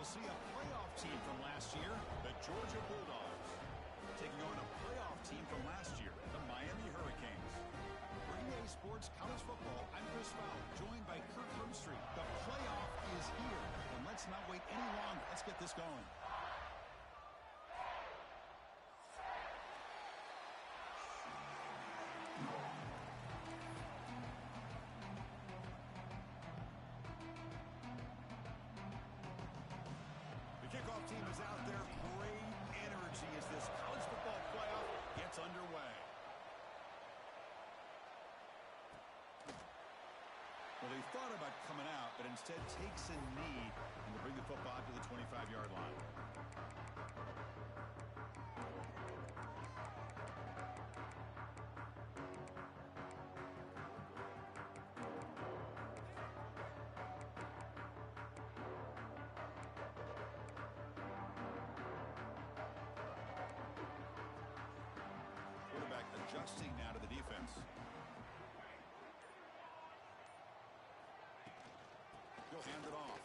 see a playoff team from last year, the Georgia Bulldogs, taking on a playoff team from last year, the Miami Hurricanes. For EA Sports College Football, I'm Chris Fowler, joined by Kirk Broomstreet. The playoff is here, and let's not wait any longer. Let's get this going. The kickoff team is out there. Great energy as this college football playoff gets underway. Well, they thought about coming out, but instead takes a knee and will bring the football to the 25-yard line. Quarterback adjusting now to the defense. He'll hand it off.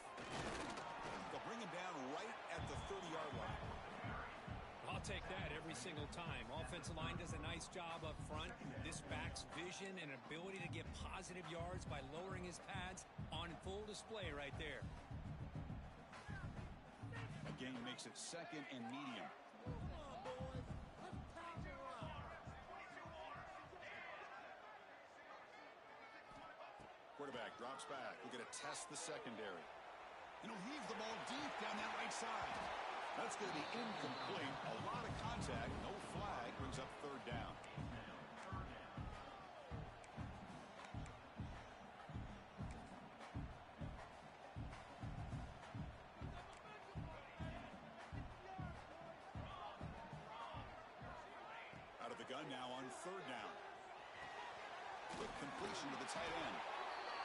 They'll bring him down right at the 30-yard line. I'll take that every single time. Offensive line does a nice job up front. This back's vision and ability to get positive yards by lowering his pads on full display right there. Again, makes it second and medium. Quarterback drops back. We're going to test the secondary. And he'll heave the ball deep down that right side. That's going to be incomplete. A lot of contact. No flag. Brings up third down. Out of the gun now on third down. Quick completion to the tight end.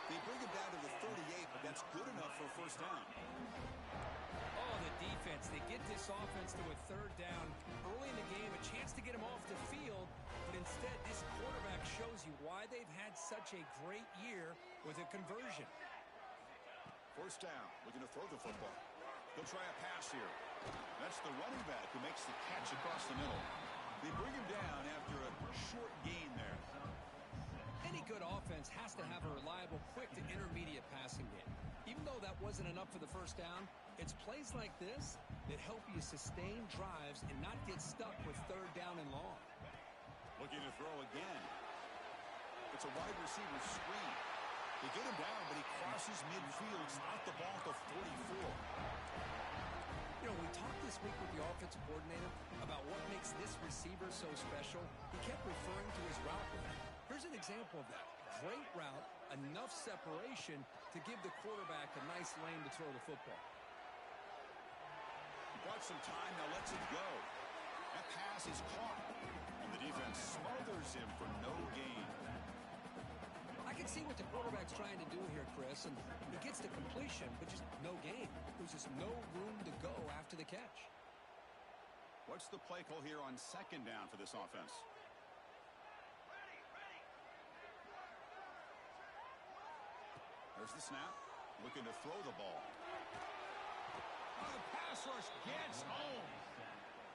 They bring him down to the 38, but that's good enough for a first down. Oh, the defense. They get this offense to a third down early in the game, a chance to get him off the field, but instead this quarterback shows you why they've had such a great year with a conversion. First down, looking to throw the football. He'll try a pass here. That's the running back who makes the catch across the middle. They bring him down after a short gain there. Any good offense has to have a reliable, quick to intermediate passing game. Even though that wasn't enough for the first down, it's plays like this that help you sustain drives and not get stuck with third down and long. Looking to throw again. It's a wide receiver screen. They get him down, but he crosses midfield. It's not the ball at the 44. You know, we talked this week with the offensive coordinator about what makes this receiver so special. He kept referring to his route running. Here's an example of that. Great route, enough separation to give the quarterback a nice lane to throw the football. He bought some time, now lets it go. That pass is caught, and the defense smothers him for no gain. I can see what the quarterback's trying to do here, Chris, and he gets the completion, but just no gain. There's just no room to go after the catch. What's the play call here on second down for this offense? There's the snap. Looking to throw the ball. Oh, the pass rush gets home.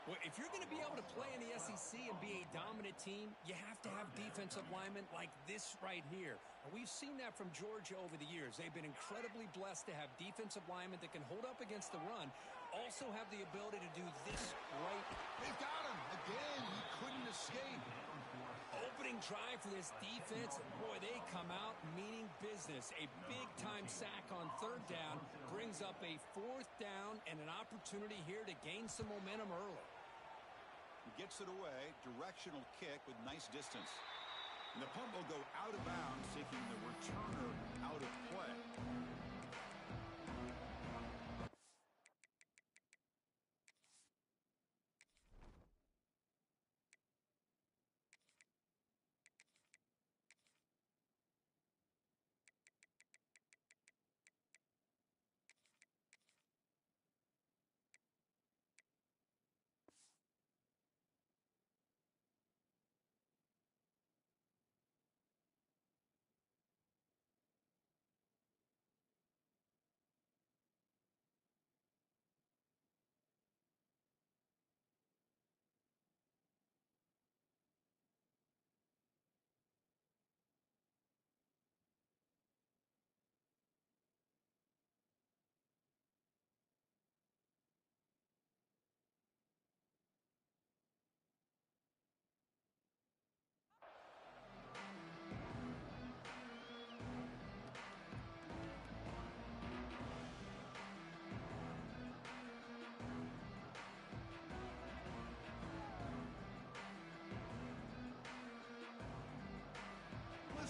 Well, if you're going to be able to play in the SEC and be a dominant team, you have to have defensive linemen like this right here. And we've seen that from Georgia over the years. They've been incredibly blessed to have defensive linemen that can hold up against the run, also have the ability to do this right. They've got him. Again, he couldn't escape. Opening drive for this defense, and boy, they come out meaning business. A big-time sack on third down brings up a fourth down and an opportunity here to gain some momentum early. He gets it away, directional kick with nice distance. And the punt will go out of bounds, taking the returner out of play.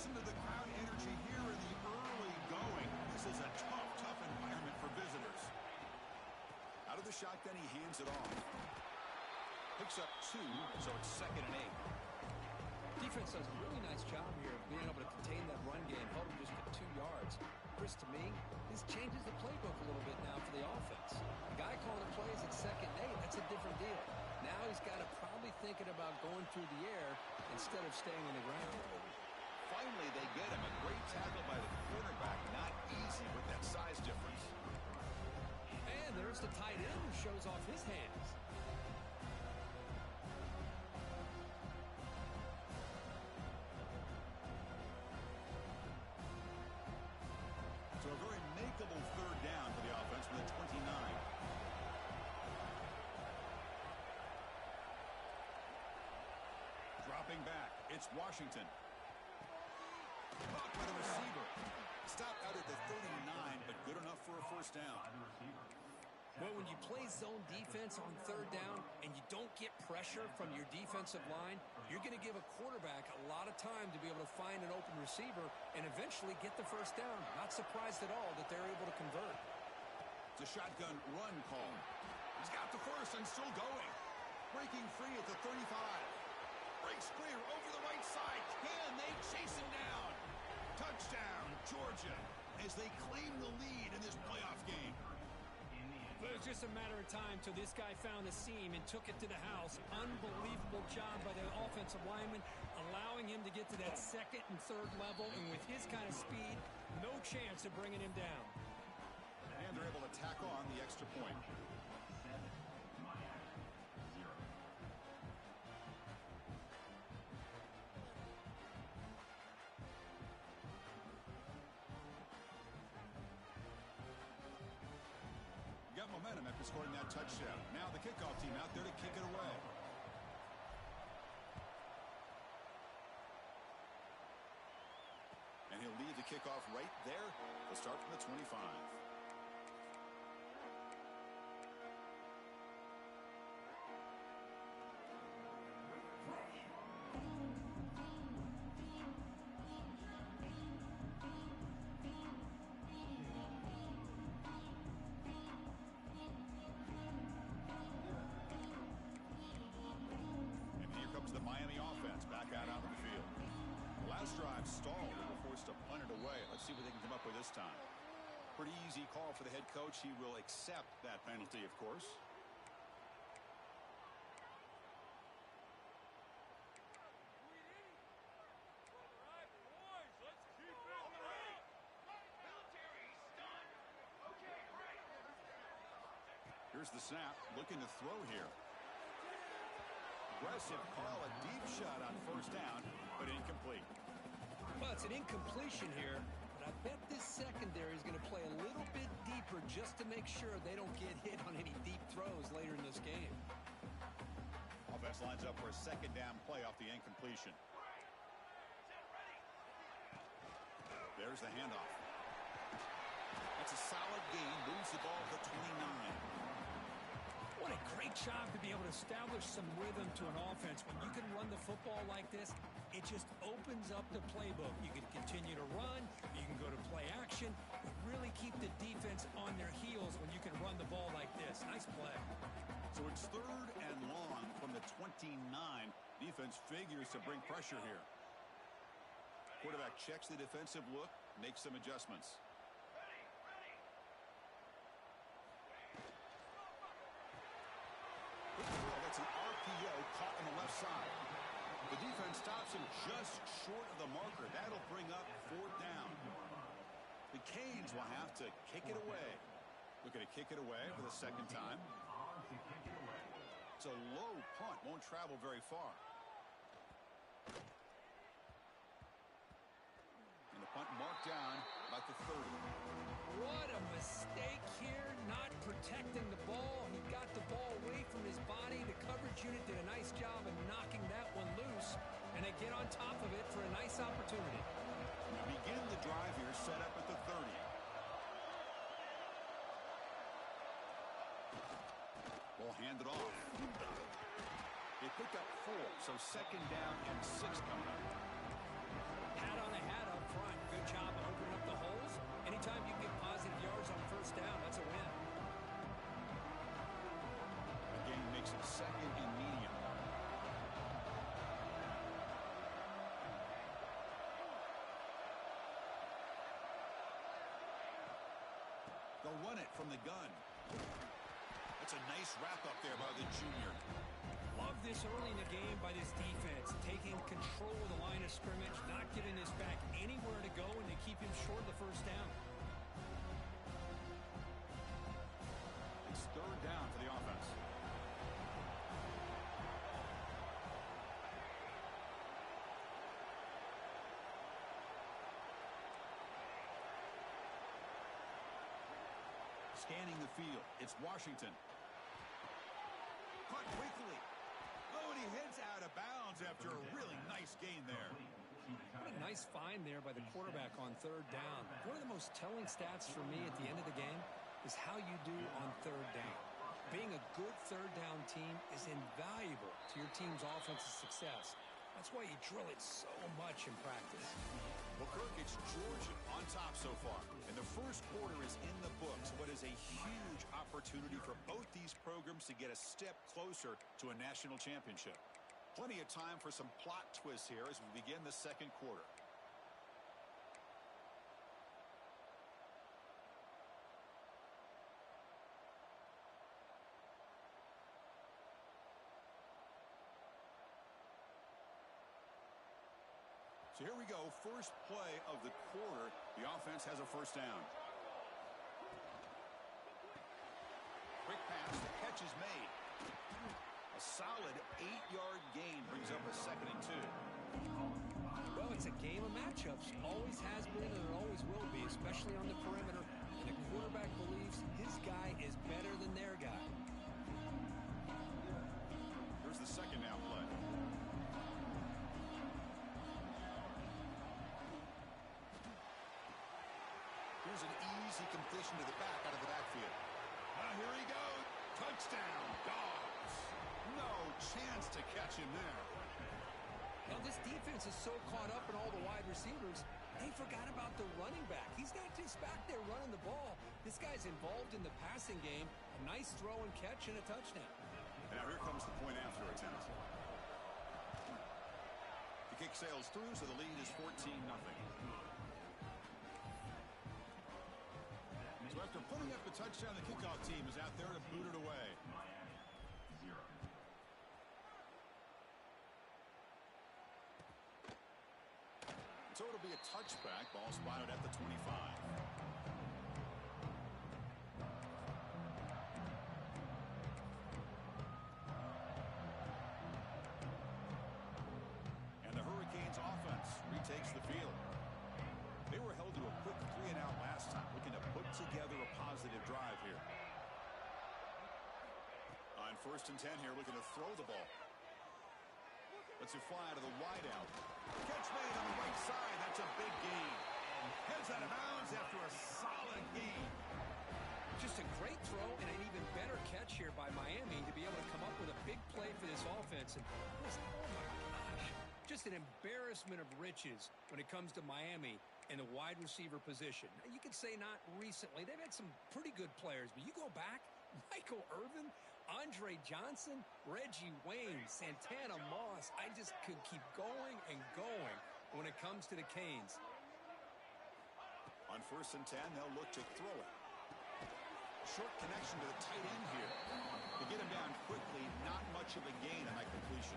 Listen to the crowd energy here in the early going. This is a tough, tough environment for visitors. Out of the shotgun, he hands it off. Picks up 2, so it's 2nd and 8. Defense does a really nice job here of being able to contain that run game, held him just to 2 yards. Chris, to me, this changes the playbook a little bit now for the offense. The guy calling the plays at 2nd and 8, that's a different deal. Now he's got to probably thinking about going through the air instead of staying on the ground. Finally, they get him. A great tackle by the quarterback. Not easy with that size difference. And there's the tight end who shows off his hands. So a very makeable 3rd down for the offense from the 29. Dropping back, it's Washington. Caught by the receiver. Stopped out at the 39, but good enough for a 1st down. Well, when you play zone defense on 3rd down and you don't get pressure from your defensive line, you're going to give a quarterback a lot of time to be able to find an open receiver and eventually get the 1st down. Not surprised at all that they're able to convert. It's a shotgun run call. He's got the 1st and still going. Breaking free at the 35. Breaks clear over the right side. Can they chase him down? Touchdown, Georgia, as they claim the lead in this playoff game. It was just a matter of time till this guy found a seam and took it to the house. Unbelievable job by the offensive lineman, allowing him to get to that 2nd and 3rd level. And with his kind of speed, no chance of bringing him down. And they're able to tack on the extra point. Momentum after scoring that touchdown. Now the kickoff team out there to kick it away. And he'll leave the kickoff right there. He'll start from the 25. The Miami offense back out on the field. Last drive stalled and were forced to punt it away. Let's see what they can come up with this time. Pretty easy call for the head coach. He will accept that penalty, of course. Here's the snap. Looking to throw here. Aggressive call, a deep shot on 1st down, but incomplete. Well, it's an incompletion here, but I bet this secondary is going to play a little bit deeper just to make sure they don't get hit on any deep throws later in this game. Offense lines up for a 2nd down play off the incompletion. There's the handoff. That's a solid gain, moves the ball to 29. What a great job to be able to establish some rhythm to an offense. When you can run the football like this, it just opens up the playbook. You can continue to run, you can go to play action, but really keep the defense on their heels when you can run the ball like this. Nice play. So it's 3rd and long from the 29. Defense figures to bring pressure here. Quarterback checks the defensive look, makes some adjustments. That's an RPO caught on the left side. The defense stops him just short of the marker. That'll bring up 4th down. The Canes will have to kick it away. Looking to kick it away for the 2nd time. It's a low punt. Won't travel very far. And the punt marked down about the 30. What a mistake here, not protecting the ball. He got the ball away from his body. The coverage unit did a nice job of knocking that one loose, and they get on top of it for a nice opportunity. We begin the drive here, set up at the 30. Ball handed off. They picked up 4, so 2nd down and 6 coming up. Hat on a hat Anytime you get positive yards on first down, that's a win. The game makes it second and medium. They'll run it from the gun. That's a nice wrap-up there by the junior. Love this early in the game by this defense, taking control of the line of scrimmage, not giving this back anywhere to go, and they keep him short of the first down. It's third down for the offense. Scanning the field, it's Washington. Caught quickly. Oh, and he heads out of bounds after a really nice gain there. What a nice find there by the quarterback on third down. One of the most telling stats for me at the end of the game is how you do on third down. Being a good third down team is invaluable to your team's offensive success. That's why you drill it so much in practice. Well, Kirk, it's Georgia on top so far. And the first quarter is in the books. What is a huge opportunity for both these programs to get a step closer to a national championship. Plenty of time for some plot twists here as we begin the second quarter. So here we go, first play of the quarter. The offense has a first down. Quick pass, the catch is made. A solid 8-yard gain brings up a 2nd and 2. Well, it's a game of matchups. Always has been and it always will be, especially on the perimeter. And the quarterback believes his guy is better than their guy. Here's the second down play. Here's an easy completion to the back out of the backfield. Here he goes. Touchdown, Dogs. No chance to catch him there. Now, this defense is so caught up in all the wide receivers, they forgot about the running back. He's not just back there running the ball. This guy's involved in the passing game. A nice throw and catch and a touchdown. And now here comes the point after attempt. The kick sails through, so the lead is 14-0. So after putting up a touchdown, the kickoff team is out there to boot it away. So it'll be a touchback. Ball spotted at the 25. And the Hurricanes offense retakes the field. They were held to a quick 3-and-out last time, looking to put together a positive drive here. On 1st and 10 here, looking to throw the ball. Lets it fly to the wideout. Catch made on the right side. That's a big gain. Heads out of bounds after a solid gain. Just a great throw and an even better catch here by Miami to be able to come up with a big play for this offense. And oh my gosh, just an embarrassment of riches when it comes to Miami in the wide receiver position. You could say not recently. They've had some pretty good players, but you go back, Michael Irvin, Andre Johnson, Reggie Wayne, Santana Moss. I just could keep going and going when it comes to the Canes. On 1st and 10, they'll look to throw it. Short connection to the tight end here. To get him down quickly, not much of a gain on that completion.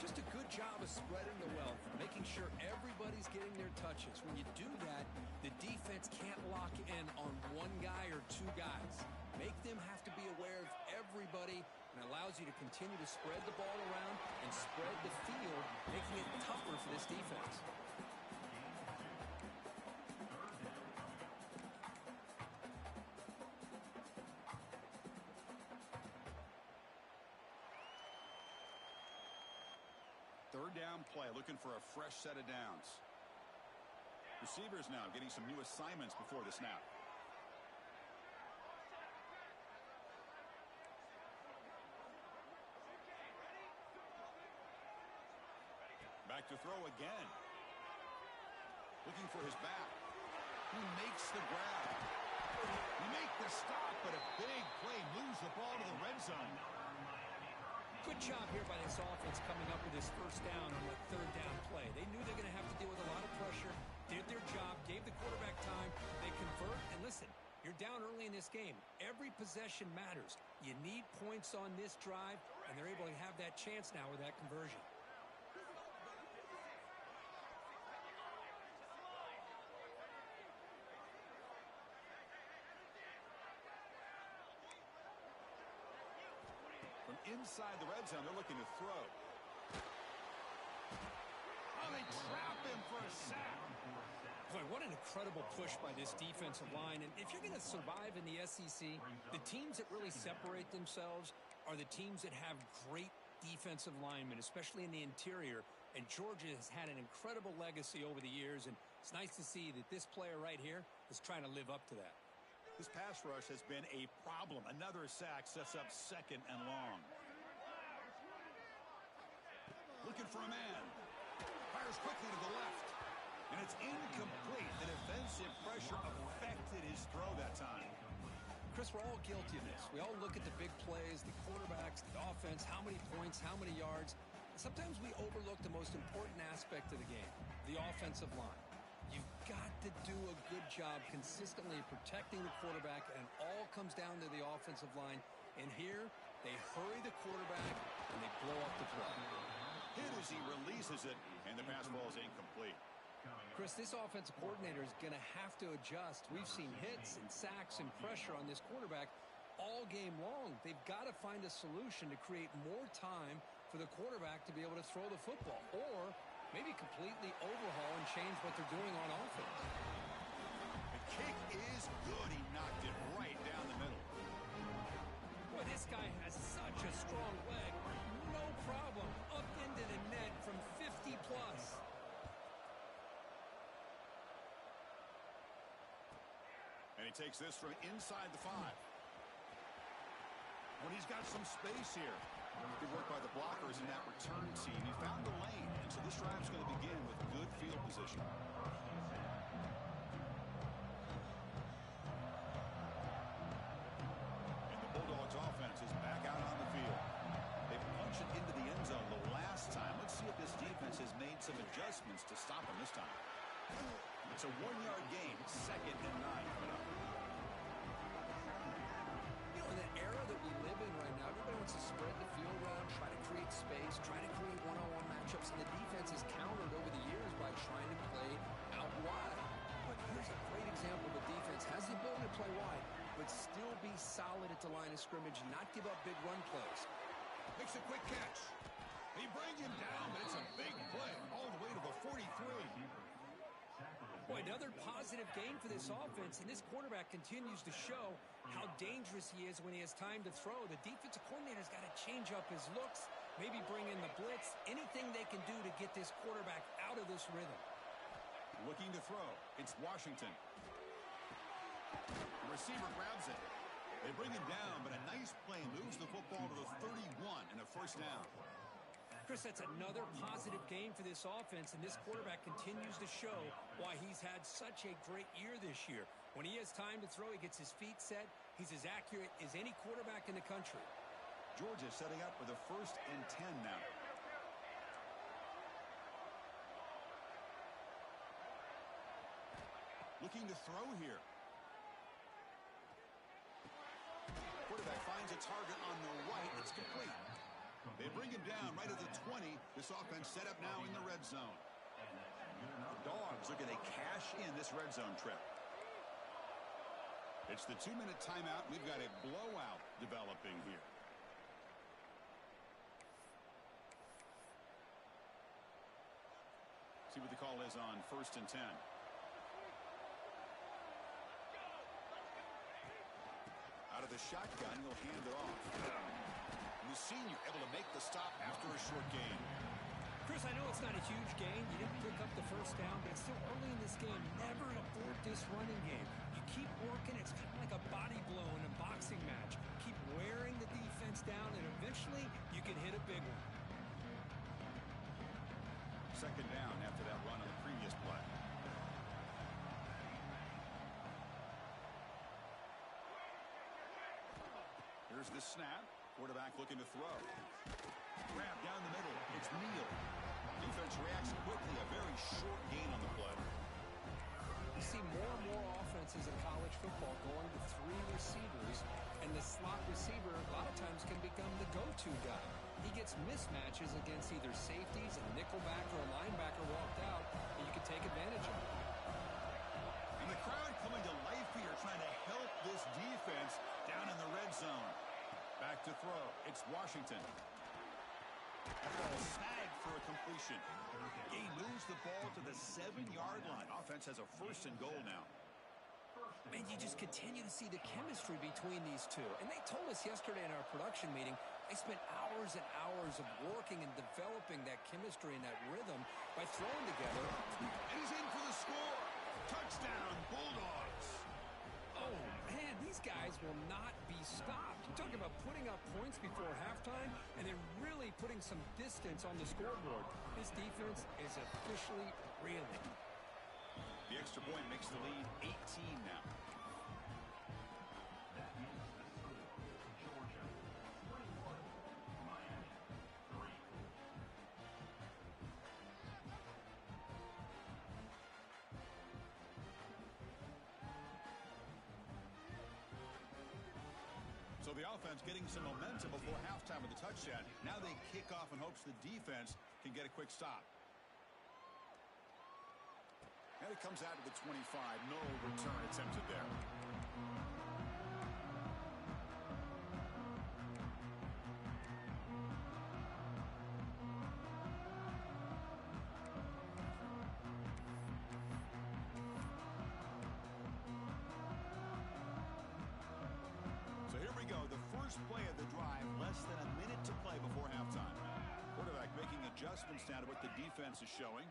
Just a good job of spreading the wealth, making sure everybody's getting their touches. When you do that, the defense can't lock in on one guy or two guys. Make them have to be aware of everybody, and allows you to continue to spread the ball around and spread the field, making it tougher for this defense. Third down play, looking for a fresh set of downs. Receivers now getting some new assignments before the snap. Back to throw again. Looking for his back. He makes the grab. He make the stop, but a big play moves the ball to the red zone. Good job here by this offense coming up with this first down on the third down play. They knew they're going to have to deal with a lot of pressure, did their job, gave the quarterback time. They convert, and listen, you're down early in this game. Every possession matters. You need points on this drive, and they're able to have that chance now with that conversion. From inside the red zone, they're looking to throw. Oh, they trap him for a sack. Boy, what an incredible push by this defensive line. And if you're going to survive in the SEC, the teams that really separate themselves are the teams that have great defensive linemen, especially in the interior. And Georgia has had an incredible legacy over the years, and it's nice to see that this player right here is trying to live up to that. This pass rush has been a problem. Another sack sets up second and long. Looking for a man. Fires quickly to the left. And it's incomplete. The defensive pressure affected his throw that time. Chris, we're all guilty of this. We all look at the big plays, the quarterbacks, the offense, how many points, how many yards. And sometimes we overlook the most important aspect of the game, the offensive line. You've got to do a good job consistently protecting the quarterback, and it all comes down to the offensive line. And here, they hurry the quarterback, and they blow up the play. Hit as he releases it, and the pass ball is incomplete. Chris, this offensive coordinator is going to have to adjust. We've seen hits and sacks and pressure on this quarterback all game long. They've got to find a solution to create more time for the quarterback to be able to throw the football, or maybe completely overhaul and change what they're doing on offense. The kick is good. He knocked it right down the middle. Boy, this guy has such a strong leg. No problem. Up into the net from 50 plus. And he takes this from inside the 5. When he's got some space here. Good work by the blockers in that return team. He found the lane, and so this drive's going to begin with good field position. And the Bulldogs offense is back out on the field. They punched it into the end zone the last time. Let's see if this defense has made some adjustments to stop him this time. It's a 1-yard gain, 2nd and 9 coming up. You know, in that era that we live in right now, everybody wants to spread the field around, try to create space, try to create one-on-one matchups, and the defense has countered over the years by trying to play out wide. But here's a great example of a defense has the ability to play wide, but still be solid at the line of scrimmage, not give up big run plays. Makes a quick catch. They bring him down, but it's a big play all the way to the 43. Boy, another positive game for this offense, and this quarterback continues to show how dangerous he is when he has time to throw. The defensive coordinator's got to change up his looks, maybe bring in the blitz, anything they can do to get this quarterback out of this rhythm. Looking to throw. It's Washington. The receiver grabs it. They bring him down, but a nice play moves the football to the 31 and a first down. Chris, that's another positive game for this offense, and this quarterback continues to show why he's had such a great year this year. When he has time to throw, he gets his feet set. He's as accurate as any quarterback in the country. Georgia setting up for the 1st and 10 now. Looking to throw here. Quarterback finds a target on the right. It's complete. They bring him down right at the 20. This offense set up now in the red zone. The Dogs looking to cash in this red zone trip. It's the 2-minute timeout. We've got a blowout developing here. See what the call is on 1st and 10. Out of the shotgun, he'll hand it off. And the senior able to make the stop after a short gain. Chris, I know it's not a huge gain. You didn't pick up the first down, but it's still early in this game. Never abort this running game. You keep working. It's kind of like a body blow in a boxing match. Keep wearing the defense down, and eventually you can hit a big one. 2nd down after that run on the previous play. Here's the snap. Quarterback looking to throw. Grab down the middle. It's Neal. Defense reacts quickly. A very short gain on the play. You see more and more offenses in college football going to 3 receivers, and the slot receiver a lot of times can become the go-to guy. He gets mismatches against either safeties, a nickelback, or a linebacker walked out, and you can take advantage of it. And the crowd coming to life here, trying to help this defense down in the red zone. Back to throw. It's Washington. Snag for a completion. He moves the ball to the 7-yard line. Offense has a 1st and goal now. Man, you just continue to see the chemistry between these two. And they told us yesterday in our production meeting, they spent hours and hours of working and developing that chemistry and that rhythm by throwing together. And he's in for the score. Touchdown, Bulldogs. Oh, man, these guys will not be stopped. You're talking about putting up points before halftime and then really putting some distance on the scoreboard. This defense is officially reeling. The extra point makes the lead 18 now. So the offense getting some momentum before halftime with the touchdown. Now they kick off in hopes the defense can get a quick stop. And it comes out to the 25. No return attempted there. So here we go. The first play of the drive. Less than a minute to play before halftime. Quarterback making adjustments now to what the defense is showing.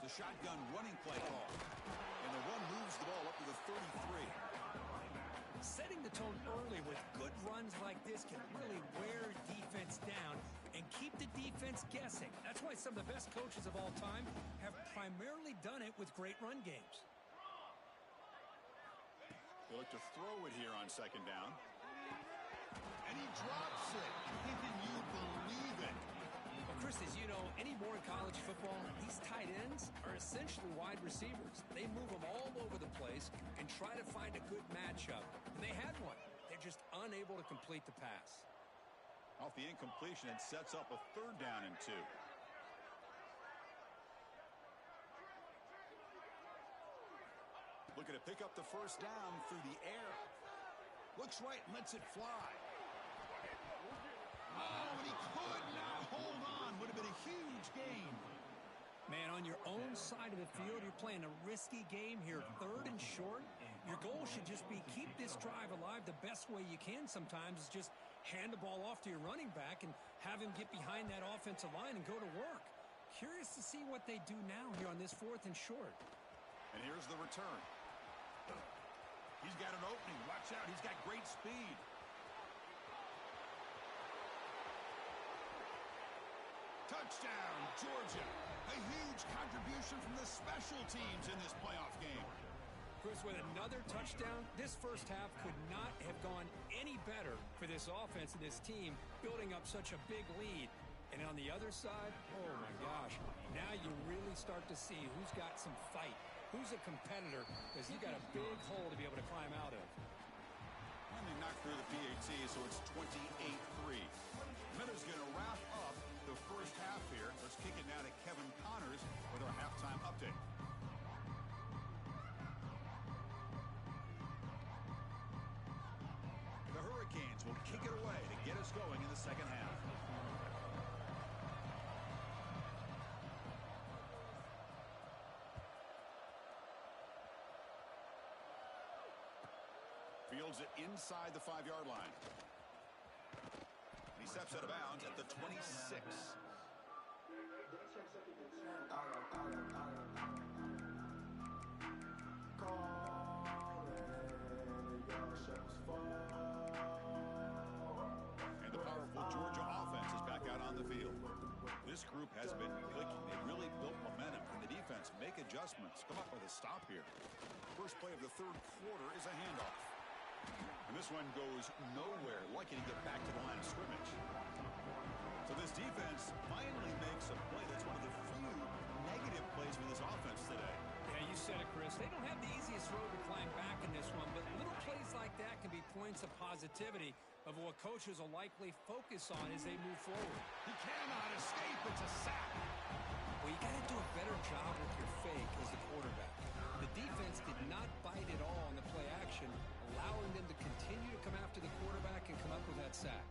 The shotgun running play call. And the run moves the ball up to the 33. Setting the tone early with good runs like this can really wear defense down and keep the defense guessing. That's why some of the best coaches of all time have primarily done it with great run games. They look to throw it here on 2nd down. And he drops it. Can you believe it? Chris, as you know, anymore in college football, these tight ends are essentially wide receivers. They move them all over the place and try to find a good matchup. And they had one. They're just unable to complete the pass. Off the incompletion, it sets up a 3rd down and 2. Looking to pick up the 1st down through the air. Looks right and lets it fly. Oh, and he could not hold on. Would have been a huge gain. Man, on your own side of the field, you're playing a risky game here, 3rd and short. Your goal should just be keep this drive alive the best way you can sometimes is just hand the ball off to your running back and have him get behind that offensive line and go to work. Curious to see what they do now here on this 4th and short. And here's the return. He's got an opening. Watch out. He's got great speed. Touchdown, Georgia. A huge contribution from the special teams in this playoff game. Chris, with another touchdown, this first half could not have gone any better for this offense and this team, building up such a big lead. And on the other side, oh my gosh, now you really start to see who's got some fight, who's a competitor, because you got a big hole to be able to climb out of. And they knocked through the PAT, so it's 28-3. Miller's going to wrap up the first half here. Let's kick it now to Kevin Connors with our halftime update. The Hurricanes will kick it away to get us going in the second half. Fields it inside the 5-yard line. He steps out of bounds at the 26. And the powerful Georgia offense is back out on the field. This group has been clicking. They really built momentum. And the defense make adjustments. Come up with a stop here. First play of the 3rd quarter is a handoff. And this one goes nowhere. Lucky to get back to the line of scrimmage. So this defense finally makes a play. That's one of the few negative plays for this offense today. Yeah, you said it, Chris. They don't have the easiest road to climb back in this one, but little plays like that can be points of positivity of what coaches will likely focus on as they move forward. He cannot escape. It's a sack. Well, you got to do a better job with your fake as the quarterback. The defense did not bite at all on the play action, allowing them to continue to come after the quarterback and come up with that sack.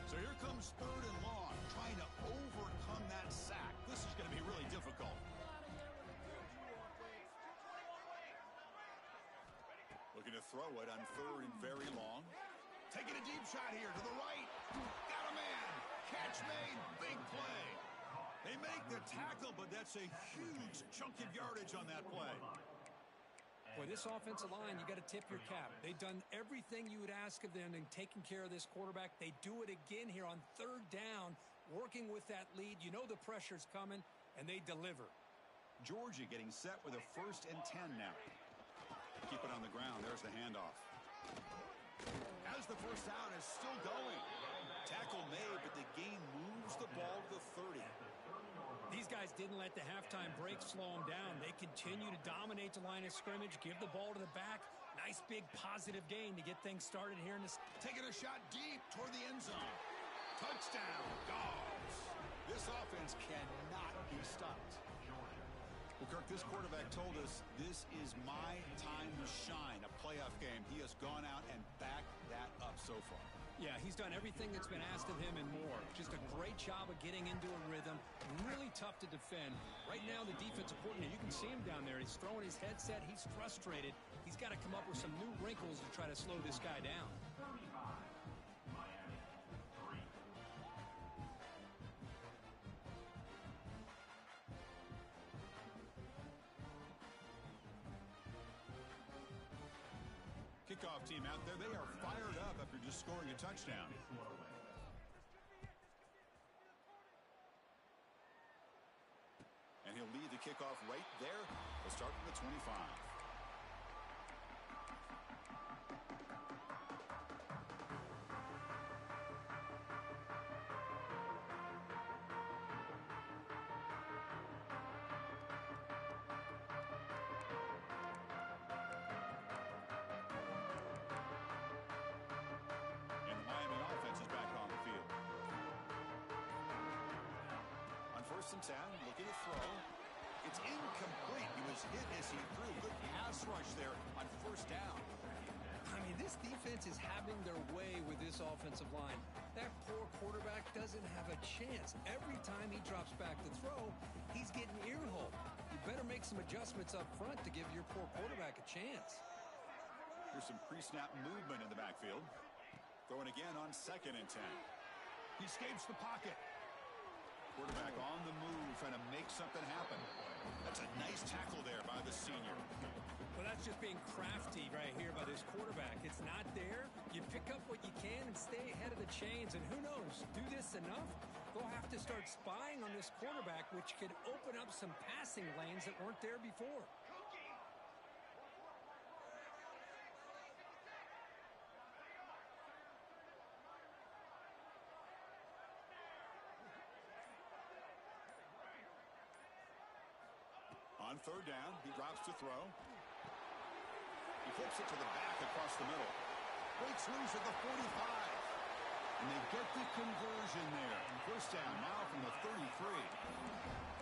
So here comes 3rd and long, trying to overcome that sack. This is going to be really difficult. Looking to throw it on 3rd and very long. Taking a deep shot here to the right. Got a man. Catch made. Big play. They make the tackle, but that's a huge chunk of yardage on that play. Boy, this offensive line, you got to tip your cap. They've done everything you would ask of them in taking care of this quarterback. They do it again here on 3rd down, working with that lead. You know the pressure's coming, and they deliver. Georgia getting set with a 1st and 10 now. Keep it on the ground. There's the handoff. As the first down is still going. Tackle made, but the gain moves the ball to the 30. These guys didn't let the halftime break slow them down. They continue to dominate the line of scrimmage, give the ball to the back. Nice big positive gain to get things started here in this. Taking a shot deep toward the end zone. Touchdown, Dogs. This offense cannot be stopped. Well, Kirk, this quarterback told us this is my time to shine, a playoff game. He has gone out and backed that up so far. Yeah, he's done everything that's been asked of him and more. Just a great job of getting into a rhythm. Really tough to defend. Right now, the defensive coordinator, you can see him down there. He's throwing his headset. He's frustrated. He's got to come up with some new wrinkles to try to slow this guy down. Kickoff team out there, they are fired up after just scoring a touchdown. And he'll lead the kickoff right there. We'll start from the 25. And 10, looking to throw. It's incomplete. He was hit as he threw. Good pass rush there on 1st down. I mean, this defense is having their way with this offensive line. That poor quarterback doesn't have a chance. Every time he drops back to throw, he's getting ear-hole. You better make some adjustments up front to give your poor quarterback a chance. Here's some pre-snap movement in the backfield. Throwing again on 2nd and 10. He escapes the pocket. Quarterback on the move, trying to make something happen. That's a nice tackle there by the senior. Well, that's just being crafty right here by this quarterback. It's not there. You pick up what you can and stay ahead of the chains. And who knows, do this enough, they'll have to start spying on this quarterback, which could open up some passing lanes that weren't there before. On 3rd down, he drops to throw. He flips it to the back across the middle. Breaks loose at the 45. And they get the conversion there. 1st down now from the 33.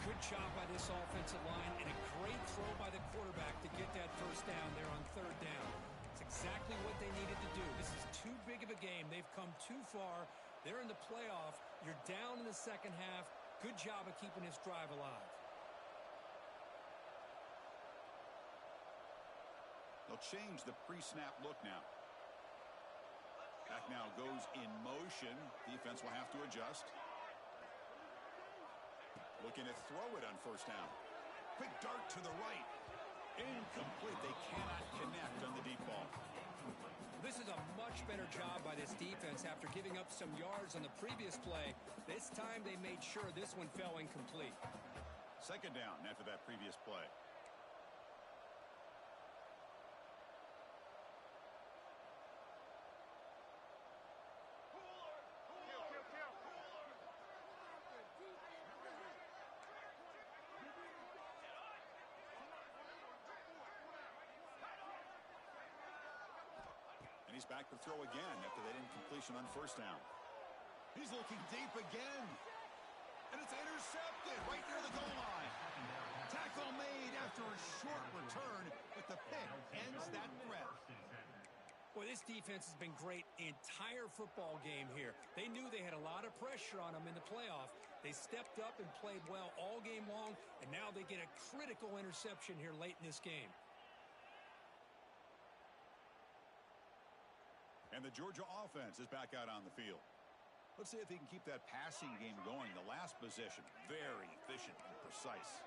Good job by this offensive line and a great throw by the quarterback to get that 1st down there on 3rd down. It's exactly what they needed to do. This is too big of a game. They've come too far. They're in the playoff. You're down in the 2nd half. Good job of keeping this drive alive. They'll change the pre-snap look now. Back now goes in motion. Defense will have to adjust. Looking to throw it on 1st down. Quick dart to the right. Incomplete. They cannot connect on the deep ball. This is a much better job by this defense after giving up some yards on the previous play. This time they made sure this one fell incomplete. Second down after that previous play. He's back to throw again after that incompletion on first down. He's looking deep again. And it's intercepted right near the goal line. Tackle made after a short return, but the pick ends that threat. Boy, this defense has been great the entire football game here. They knew they had a lot of pressure on them in the playoff. They stepped up and played well all game long, and now they get a critical interception here late in this game. And the Georgia offense is back out on the field. Let's see if he can keep that passing game going. The last possession, very efficient and precise.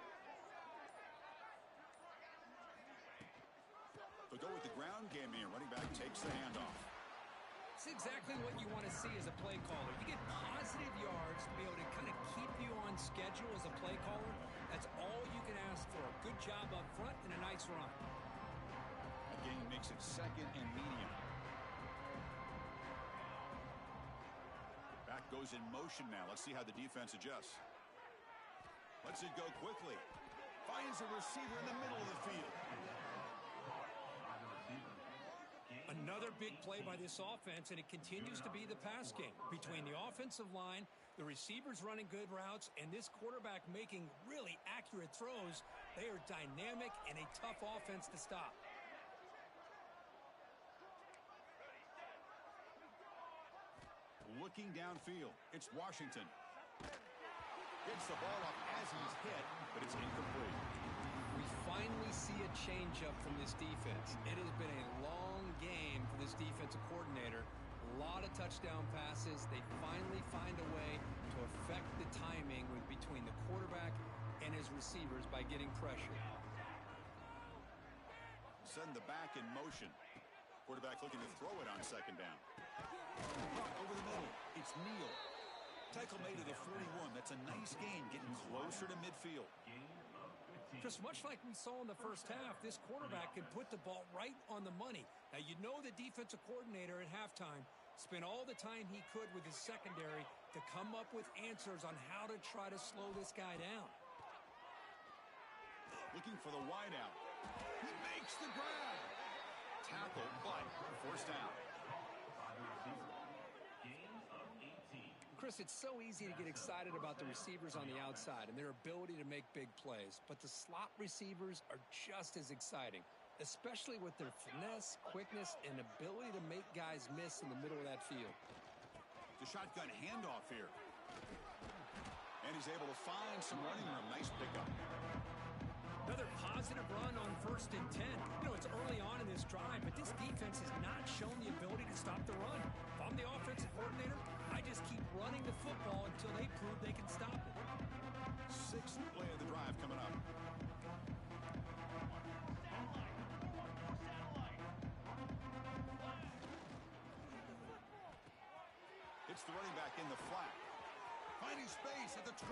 They'll go with the ground game here. Running back takes the handoff. It's exactly what you want to see as a play caller. You get positive yards to be able to kind of keep you on schedule as a play caller. That's all you can ask for. Good job up front and a nice run. That gain makes it second and medium. Back goes in motion now. Let's see how the defense adjusts. Lets it go quickly. Finds a receiver in the middle of the field. Another big play by this offense, and it continues to be the pass game. Between the offensive line, the receivers running good routes, and this quarterback making really accurate throws, they are dynamic and a tough offense to stop. Looking downfield, it's Washington. Gets the ball up as he's hit, but it's incomplete. We finally see a changeup from this defense. It has been a long game for this defensive coordinator. A lot of touchdown passes. They finally find a way to affect the timing between the quarterback and his receivers by getting pressure. Send the back in motion. Quarterback looking to throw it on second down. Over the middle, it's Neal. Tackle made at the 41. That's a nice gain, getting closer to midfield. Just much like we saw in the first half, this quarterback can put the ball right on the money. Now, you know the defensive coordinator at halftime spent all the time he could with his secondary to come up with answers on how to try to slow this guy down. Looking for the wideout. He makes the grab. Tackle, but first down. Chris, it's so easy to get excited about the receivers on the outside and their ability to make big plays, but the slot receivers are just as exciting, especially with their finesse, quickness, and ability to make guys miss in the middle of that field. The shotgun handoff here. And he's able to find some running room. Nice pickup. Another positive run on 1st and 10. You know, it's early on in this drive, but this defense has not shown the ability to stop the run. If I'm the offensive coordinator, I just keep running the football until they prove they can stop it. Sixth play of the drive coming up. It's the running back in the flat. Finding space at the 20.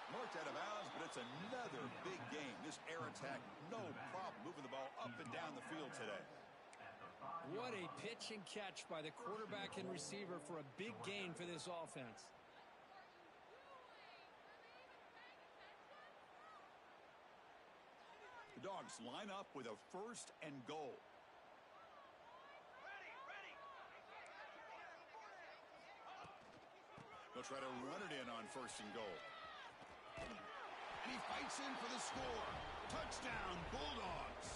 Marked out of bounds, but it's another big game. This air attack, no problem moving the ball up and down the field today. What a pitch and catch by the quarterback and receiver for a big gain for this offense. The Dogs line up with a 1st and goal. They'll try to run it in on 1st and goal. And he fights in for the score. Touchdown, Bulldogs.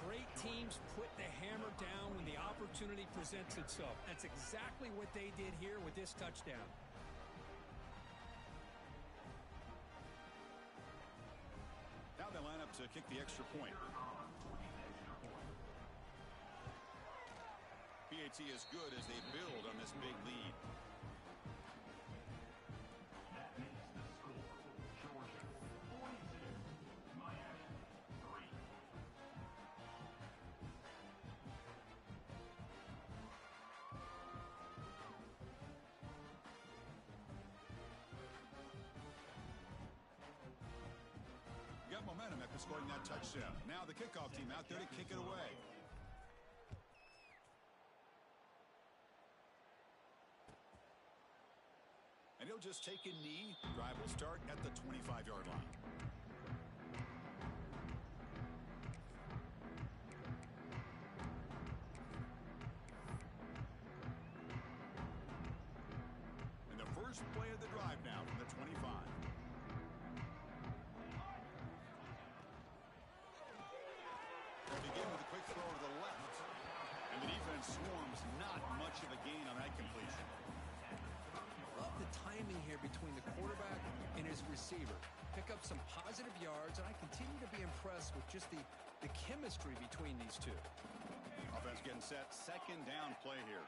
Great teams put the hammer down when the opportunity presents itself. That's exactly what they did here with this touchdown. Now they line up to kick the extra point. PAT is good as they build on this big lead. after scoring that touchdown. Now the kickoff team out there to kick it away. And he'll just take a knee. Drive will start at the 25-yard line. And the first play of the drive now from the 25. They'll begin with a quick throw to the left. And the defense swarms. Not much of a gain on that completion. Love the timing here between the quarterback and his receiver. Pick up some positive yards, and I continue to be impressed with just the chemistry between these two. Offense getting set. Second down play here.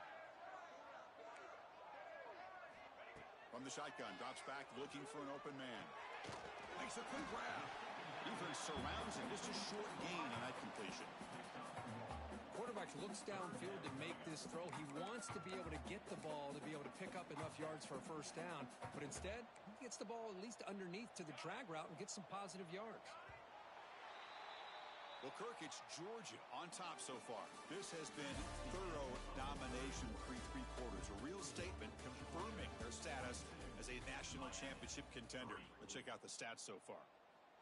From the shotgun, drops back, looking for an open man. Makes a quick grab. Defense surrounds him. Just a short gain on that completion. Quarterback looks downfield to make this throw. He wants to be able to get the ball to be able to pick up enough yards for a first down. But instead, he gets the ball at least underneath to the drag route and gets some positive yards. Well, Kirk, it's Georgia on top so far. This has been thorough domination through three quarters. A real statement confirming their status as a national championship contender. Let's check out the stats so far.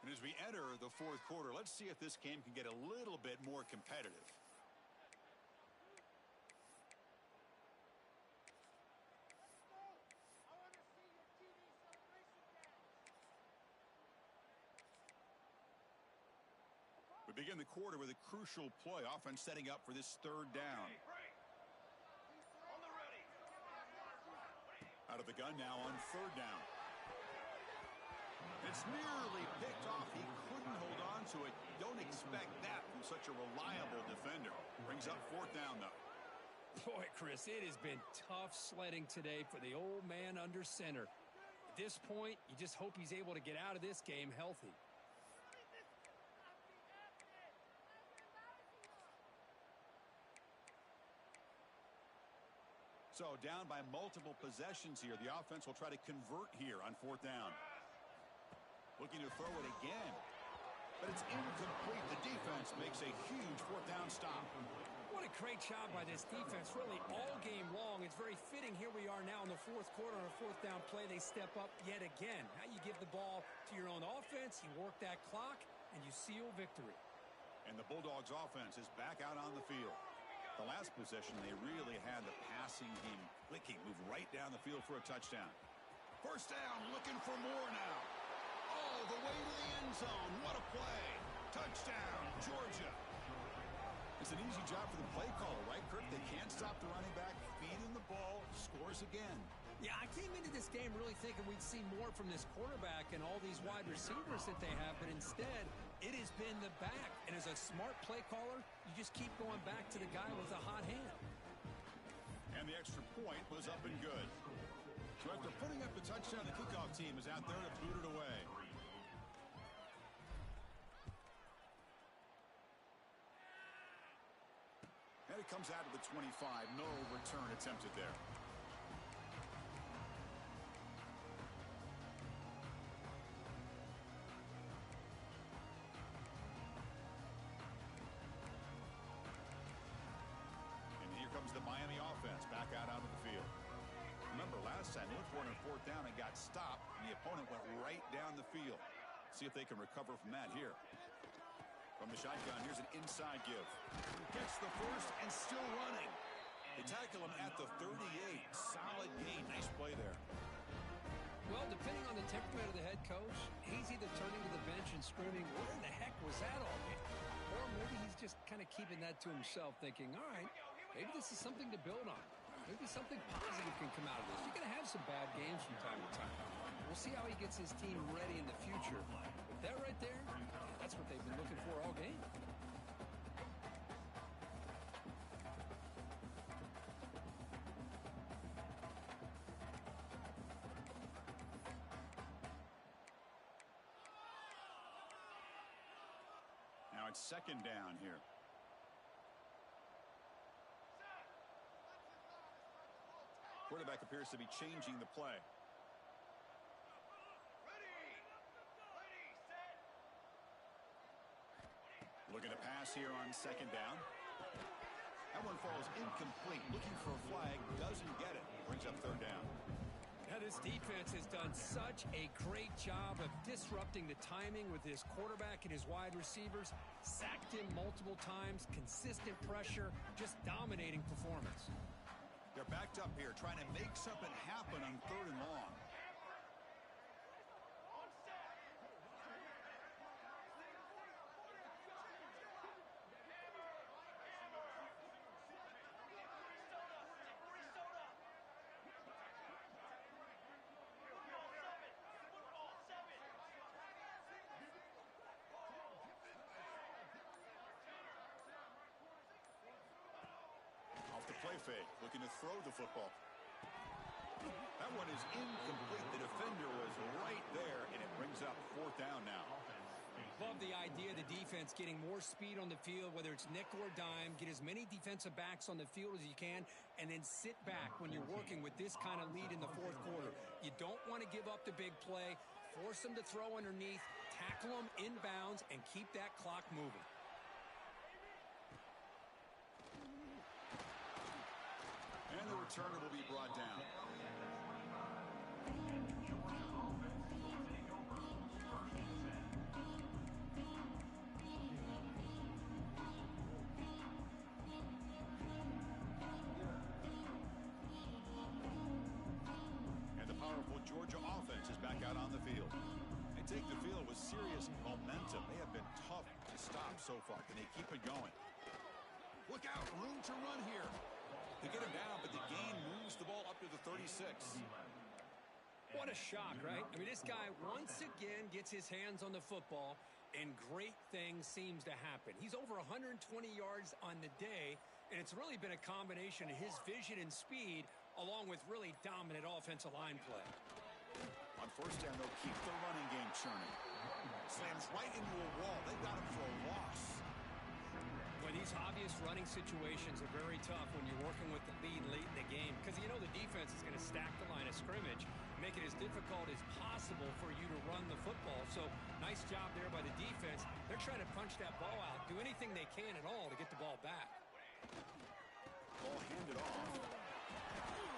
And as we enter the fourth quarter, let's see if this game can get a little bit more competitive. We begin the quarter with a crucial play. Offense setting up for this third down. Out of the gun now on third down. It's nearly picked off. He couldn't hold on to it. Don't expect that from such a reliable defender. Brings up fourth down, though. Boy, Chris, it has been tough sledding today for the old man under center. At this point, you just hope he's able to get out of this game healthy. So down by multiple possessions here. The offense will try to convert here on fourth down. Looking to throw it again. But it's incomplete. The defense makes a huge fourth down stop. What a great job by this defense, really all game long. It's very fitting. Here we are now in the fourth quarter on a fourth down play. They step up yet again. Now you give the ball to your own offense, you work that clock, and you seal victory. And the Bulldogs offense is back out on the field. The last possession, they really had the passing game clicking. Move right down the field for a touchdown. First down, looking for more now. All the way to the end zone. What a play. Touchdown, Georgia. It's an easy job for the play caller, right, Kirk? They can't stop the running back. Feed him the ball. Scores again. Yeah, I came into this game really thinking we'd see more from this quarterback and all these wide receivers that they have, but instead, it has been the back. And as a smart play caller, you just keep going back to the guy with a hot hand. And the extra point was up and good. So after putting up the touchdown, the kickoff team is out there to boot it away. And it comes out of the 25. No return attempted there. The Miami offense back out onto the field. Remember, last time they looked for it on fourth down and got stopped, and the opponent went right down the field. See if they can recover from that here. From the shotgun, here's an inside give. Gets the first and still running. They tackle him at the 38. Solid gain. Nice play there. Well, depending on the temperament of the head coach, he's either turning to the bench and screaming, where the heck was that all game? Or maybe he's just kind of keeping that to himself, thinking, all right, maybe this is something to build on. Maybe something positive can come out of this. You're going to have some bad games from time to time. We'll see how he gets his team ready in the future. But that right there, that's what they've been looking for all game. Now it's second down here. Quarterback appears to be changing the play. Looking to pass here on second down. That one falls incomplete. Looking for a flag. Doesn't get it. Brings up third down. Now, this defense has done such a great job of disrupting the timing with his quarterback and his wide receivers. Sacked him multiple times. Consistent pressure. Just dominating performance. They're backed up here trying to make something happen on third and long. Play fake, looking to throw the football. That one is incomplete. The defender was right there, and it brings up fourth down now. Love the idea of the defense getting more speed on the field, whether it's nickel or dime. Get as many defensive backs on the field as you can, and then sit back when you're working with this kind of lead in the fourth quarter. You don't want to give up the big play. Force them to throw underneath, tackle them inbounds, and keep that clock moving. And the returner will be brought down. And the powerful Georgia offense is back out on the field. They take the field with serious momentum. They have been tough to stop so far. Can they keep it going? Look out, room to run here. They get him down, but the gain moves the ball up to the 36. What a shock, right? I mean, this guy once again gets his hands on the football, and great things seems to happen. He's over 120 yards on the day, and it's really been a combination of his vision and speed, along with really dominant offensive line play. On first down, they'll keep the running game churning. Slams right into a wall. They got him for a loss. Well, these obvious running situations are very tough when you're working with the lead late in the game, because you know the defense is going to stack the line of scrimmage, make it as difficult as possible for you to run the football. So nice job there by the defense. They're trying to punch that ball out, do anything they can at all to get the ball back. Ball handed off.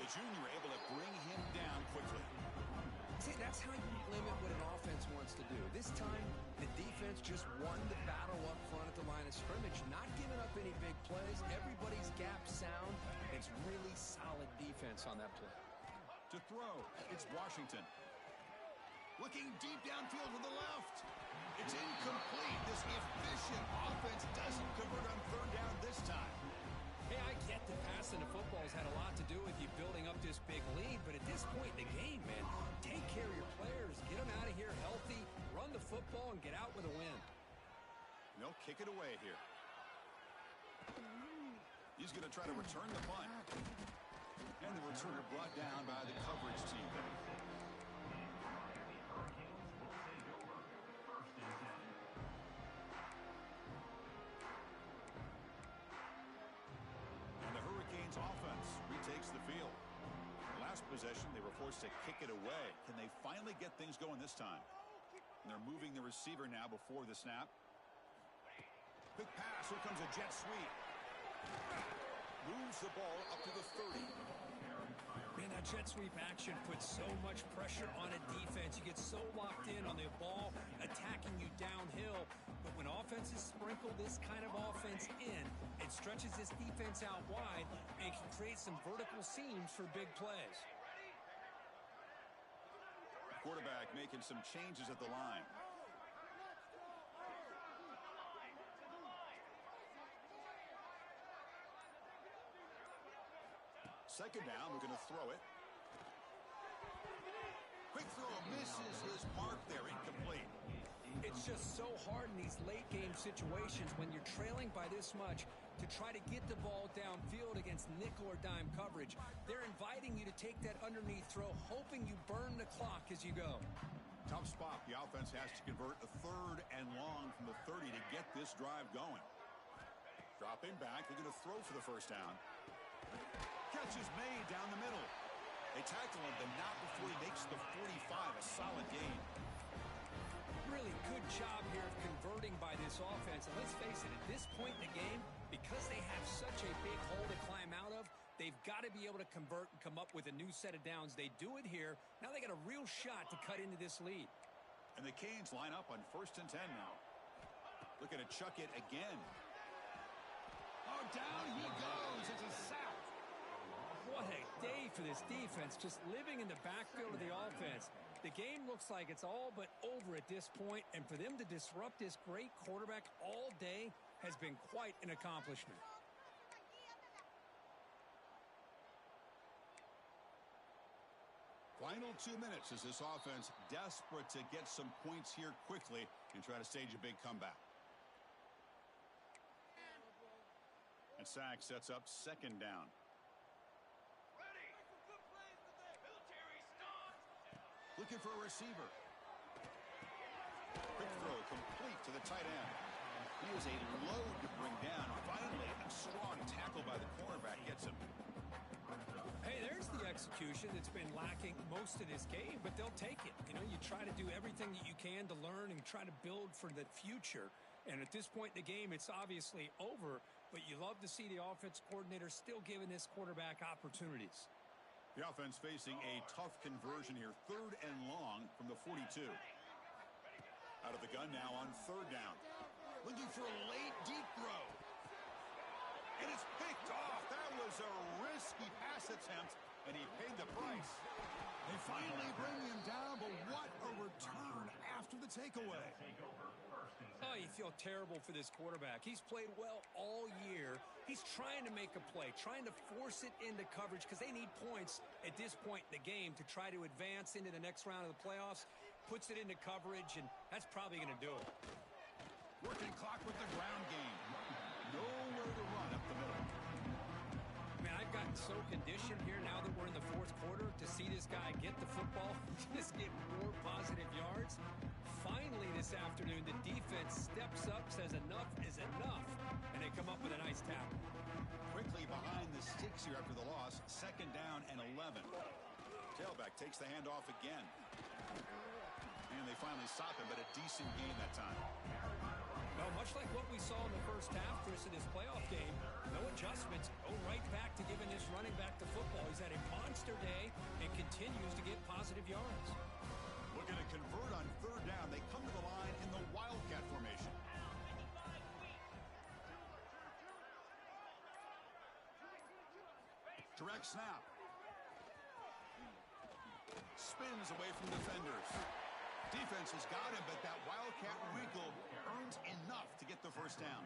The junior able to bring him down quickly. See, that's how you limit what an offense wants to do. This time, the defense just won the battle up front at the line of scrimmage, not giving up any big plays. Everybody's gap sound. It's really solid defense on that play. To throw, it's Washington. Looking deep downfield to the left. It's incomplete. This efficient offense doesn't convert on third down this time. Hey, I get that passing the football has had a lot to do with you building up this big lead, but at this point in the game, man, take care of your players, get them out of here healthy, run the football, and get out with a win. They'll kick it away here. He's going to try to return the punt. And the returner brought down by the coverage team. Offense retakes the field. Last possession, they were forced to kick it away. Can they finally get things going this time? And they're moving the receiver now before the snap. Quick pass. Here comes a jet sweep. Moves the ball up to the 30. Man, that jet sweep action puts so much pressure on a defense. You get so locked in on the ball attacking you downhill. But when offenses sprinkle this kind of offense in, it stretches this defense out wide and can create some vertical seams for big plays. Quarterback making some changes at the line. Second down, we're going to throw it. Quick throw, misses his mark there, incomplete. It's just so hard in these late game situations when you're trailing by this much to try to get the ball downfield against nickel or dime coverage. They're inviting you to take that underneath throw, hoping you burn the clock as you go. Tough spot. The offense has to convert a third and long from the 30 to get this drive going. Dropping back, they're going to throw for the first down. Catch is made down the middle. They tackle him, but not before he makes the 45, a solid gain. really good job here of converting by this offense. And let's face it, at this point in the game, because they have such a big hole to climb out of, they've got to be able to convert and come up with a new set of downs. They do it here. Now they got a real shot to cut into this lead. And the Canes line up on 1st and 10 now. Looking to chuck it again. Oh, down he goes. It's a sack. What a day for this defense, just living in the backfield of the offense. The game looks like it's all but over at this point, and for them to disrupt this great quarterback all day has been quite an accomplishment. Final 2 minutes as this offense desperate to get some points here quickly and try to stage a big comeback. And sack sets up 2nd down. Looking for a receiver. Quick throw complete to the tight end. He is a load to bring down. Finally, a strong tackle by the cornerback gets him. Hey, there's the execution that's been lacking most of this game, but they'll take it. You know, you try to do everything that you can to learn and try to build for the future. And at this point in the game, it's obviously over, but you love to see the offense coordinator still giving this quarterback opportunities. The offense facing a tough conversion here. 3rd and long from the 42. Out of the gun now on 3rd down. Looking for a late deep throw. And it's picked off. That was a risky pass attempt, and he paid the price. They finally bring him down, but what a return after the takeaway. Oh, you feel terrible for this quarterback. He's played well all year. He's trying to make a play, trying to force it into coverage because they need points at this point in the game to try to advance into the next round of the playoffs. Puts it into coverage, and that's probably going to do it. Working clock with the ground game. Nowhere to run up the middle. Man, I've gotten so conditioned here now that we're in the 4th quarter to see this guy get the football, just get more positive yards. Finally this afternoon, the defense steps up, says enough is enough, and they come up with a nice tackle. Quickly behind the sticks here after the loss. 2nd down and 11. Tailback takes the handoff again. And they finally stop him, but a decent game that time. Well, much like what we saw in the first half, Chris, in this playoff game, no adjustments, go right back to giving this running back the football. He's had a monster day and continues to get positive yards. Looking to convert on 3rd down. They come to the line in the Wildcat formation. Direct snap. Spins away from defenders. Defense has got him, but that Wildcat wrinkle earns enough to get the 1st down.